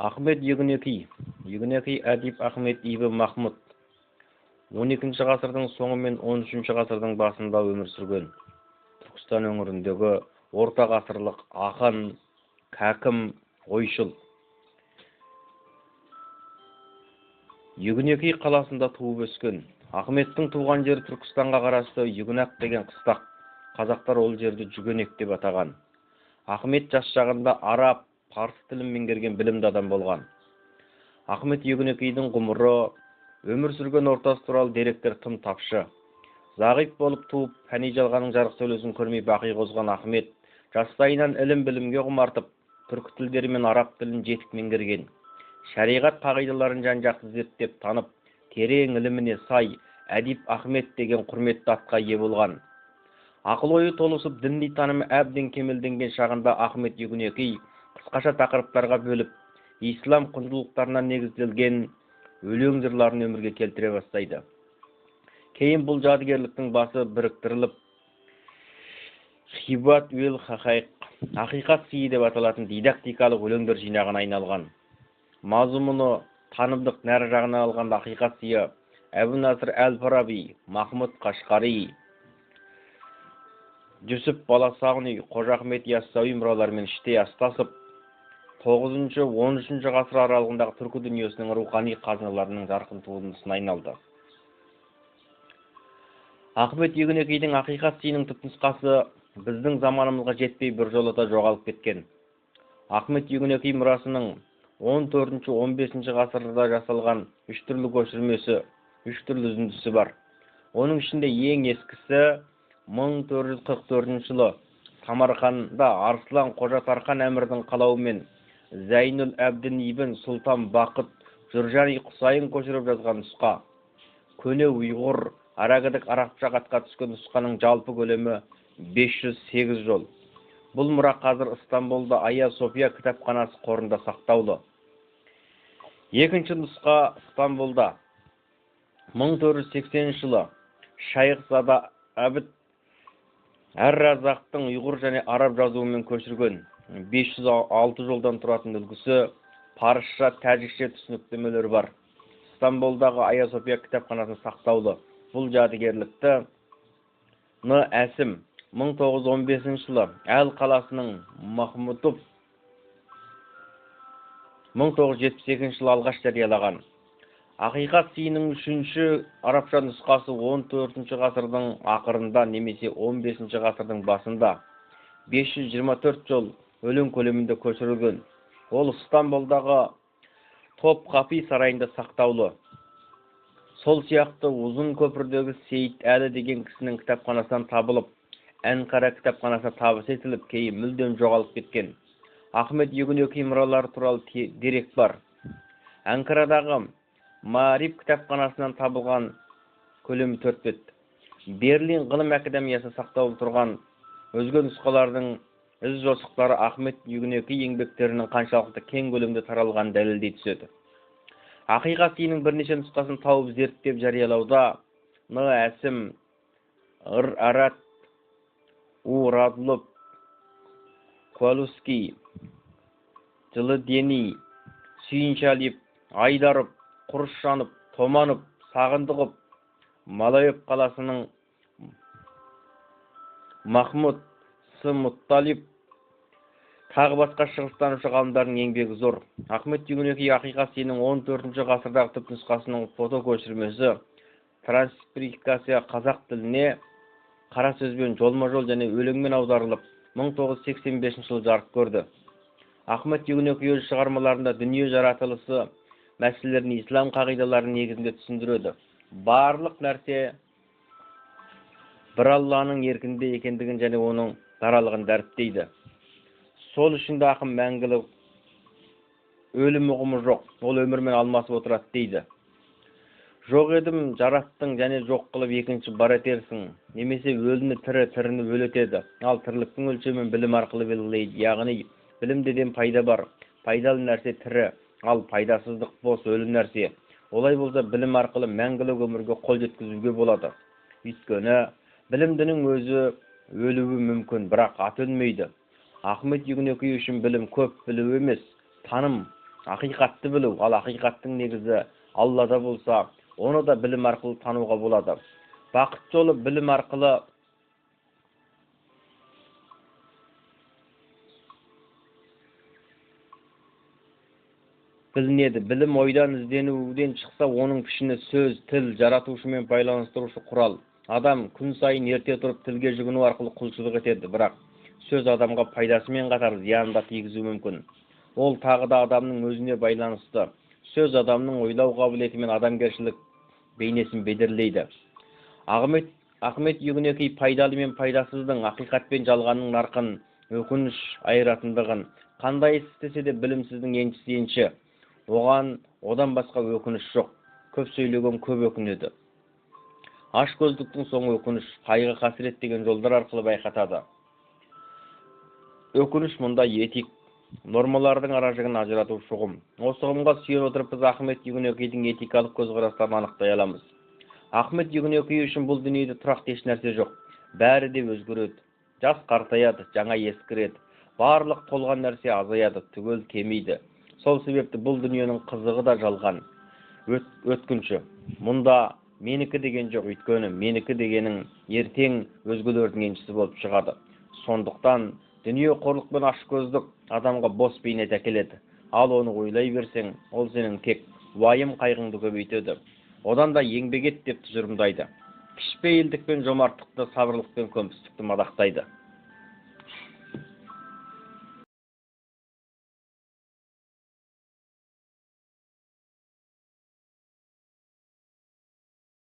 Ахмет Югнеки әдип Ахмет Ибн Махмуд 12 ғасырдың соңы мен 13 ғасырдың басында өмір сүрген. Түркістан өңіріндегі орта ғасырлық ақын, кәкім, ойшыл. Югнеки қаласында туып өскен. Ахметтің туған жері Түркістанға қарасты Югнақ деген қыстақ. Қазақтар ол жерді Жүгенек деп атаған. Ахмет жас шағында араб, парсы тілін меңгерген білімді адам болған. Ахмет Югнекидің ғұмыры, өмір сүрген ортасы туралы деректер тым тапшы. Зағип болып туып, пәни жалғаның жарық сөйлесін көрмей бақи қозған Ахмет жастайынан ілім-білімге құмартып, түркі тілдері мен араб тілін жетік меңгерген. Шариғат қағидаларын жан-жақты зерттеп танып, терең іліміне сай әдип Ахмет деген құрметті атқа ие болған. Ақыл-ойы толысып, діни танымы әбден кемелденген шағында Ахмет Югнеки қысқаша тақырыптарға бөліп, ислам құндылықтарына негізделген өлең жырларын өмірге келтіре бастайды. Кейін бұл жадыгерліктің басы біріктіріліп, Хибат уел хақайқ, ақиқат сыйы деп аталатын дидактикалық өлеңдер жинағына айналған. Мазмұны танымдық нәрі жағына алған ақиқат сыйы Әбу Насыр әл-Фараби, Махмуд Қашқари, Жүсіп Баласағұни, Қожа Ахмет Яссауи мұраларымен іштей астасып, 9-13 ғасыр аралығындағы түркі дүниесінің рухани қазыналарының жарқын туындысына айналды. Ахмет Югнекидің ақиқат сыйының түпнұсқасы біздің заманымызға жетпей біржолата жоғалып кеткен. Ахмет Югнеки мұрасының 14-15 ғасырда жасалған 3 түрлі көшірмесі, 3 түрлі үзіндісі бар. Оның ішінде ең ескісі 1444 жылы Самарқанда Арслан Қожа Тархан әмірдің қалауымен Зайнул Әбдін ибн Сұлтан Бақыт Жұржани Құсайын көшіріп жазған нұсқа. Көне ұйғыр, арагідік арабша қатқа түскен нұсқаның жалпы көлемі 508 жол. Бұл мұра қазір Истанбулда Айя София кітапханасы қорында сақтаулы. Екінші нұсқа Истанбулда 1480 жылы Шайхзада Әбд Әр-Разақтың ұйғыр және араб жазуымен көшірген 506 жолдан тұратын үлгісі, парысша, тәжікше түсініктемелері бар. Истанбулдағы Айя София кітапханасында сақтаулы. Бұл жадыгерлікті Н. Әсім 1915 жылы Әл қаласының Махмутов 1972 жылы алғаш жариялаған. Ақиқат сыйының 3-ші арабша нұсқасы 14 ғасырдың ақырында немесе 15 ғасырдың басында 524 жол өлең көлемінде көшірілген. Ол Истанбулдағы Топкапы сарайында сақтаулы. Сол сияқты ұзын көпірдегі Сейіт Әлі деген кісінің кітапханасынан табылып, Әнқара кітапханасына табыс етіліп, кейін мүлдем жоғалып кеткен. Ахмет Югнеки мұралары туралы дерек бар. Әнқарадағы Мариб кітапханасынан табылған көлемі 4 бет. Берлин ғылым академиясы сақтаулы тұрған өзге нұсқалардың із жосықтары Ахмет Югнеки еңбектерінің қаншалықты кең көлемде таралған дәлелдей түседі. Ақиқат сыйының бірнеше нұсқасын тауып зерттеп жариялауда Н. Әсім, Ыр-Арат, Урадлып, Куалуски, Жылыдени, Сүйіншалип, Айдарып, Құрышанып, Томанып, Сағындығып, Малайып қаласының Махмуд Мұтталип, тағы басқа шығыстанушы ғалымдардың еңбегі зор. Ахмет Югнеки ақиқат сыйының 14 ғасырдағы түпнұсқасының фото көшірмесі транскрипция қазақ тіліне қара сөзбен жолма-жол және өлеңмен аударылып 1985 жылы жарық көрді. Ахмет Югнеки өз шығармаларында дүние жаратылысы мәселелерін ислам қағидаларының негізінде түсіндіреді. Барлық нәрсе бір Алланың еркінде екендігін және оның даралығын дәріптейді. Сол үшін де ақын мәңгілік өлім ұғымы жоқ, ол өмірмен алмасып отырады дейді. Жоқ едім жараттың және жоқ қылып екінші бар етерсің, немесе өліні тірі, тіріні өлетеді. Ал тірліктің өлшемін білім арқылы белгілейді. Яғни білімдеден пайда бар, пайдалы нәрсе тірі, ал пайдасыздық бос өлім нәрсе. Олай болса білім арқылы мәңгілік өмірге қол жеткізуге болады. Өйткені білімдінің өзі өлуі мүмкін, бірақ ат өлмейді. Ахмет Югнеки үшін білім көп білу емес, таным, Ақиқатты білу, ал ақиқаттың негізі Аллада болса, оны да білім арқылы тануға болады. Бақыт жолы білім арқылы білінеді. Білім ойдан ізденуден шықса, оның пішіні сөз, тіл, жаратушымен байланыстырушы құрал. Адам күн сайын ерте тұрып тілге жүгіну арқылы құлшылық етеді, бірақ сөз адамға пайдасымен қатар зиянын да тигізуі мүмкін. Ол тағы да адамның өзіне байланысты. Сөз адамның ойлау қабілеті мен адамгершілік бейнесін бедерлейді. Ахмет Югнеки пайдалы мен пайдасыздың, ақиқат пен жалғанның нарқын, өкініш айыратындығын, қандай істесе де білімсіздің еншісі енші. Одан басқа өкініш жоқ. Көп сөйлеген көп өкінеді. Ашкөздіктің соңы өкініш, қайғы қасірет деген жолдар арқылы байқатады. Өкініш мұнда етик нормалардың аражығын ажыратушы ұғым. Осы ұғымға сүйене отырып біз Ахмет Югнекидің этикалық көзқарастарын анықтай аламыз. Ахмет Югнеки үшін бұл дүниеде тұрақты еш нәрсе жоқ. Бәрі де өзгереді. Жас қартаяды, жаңа ескіреді. Барлық толған нәрсе азаяды, түгел кемейді. Сол себепті бұл дүниенің қызығы да жалған, өткінші. Мұнда менікі деген жоқ, өйткені менікі дегенің ертең өзгелердің еншісі болып шығады. Сондықтан дүние қорлық пен ашкөздік адамға бос бейнет әкеледі. Ал оны ойлай берсең, ол сенің тек уайым қайғыңды көбейтеді. Одан да еңбек ет деп тұжырымдайды. Кішіпейілдік пен жомарттықты, сабырлық пен көнбістікті мадақтайды.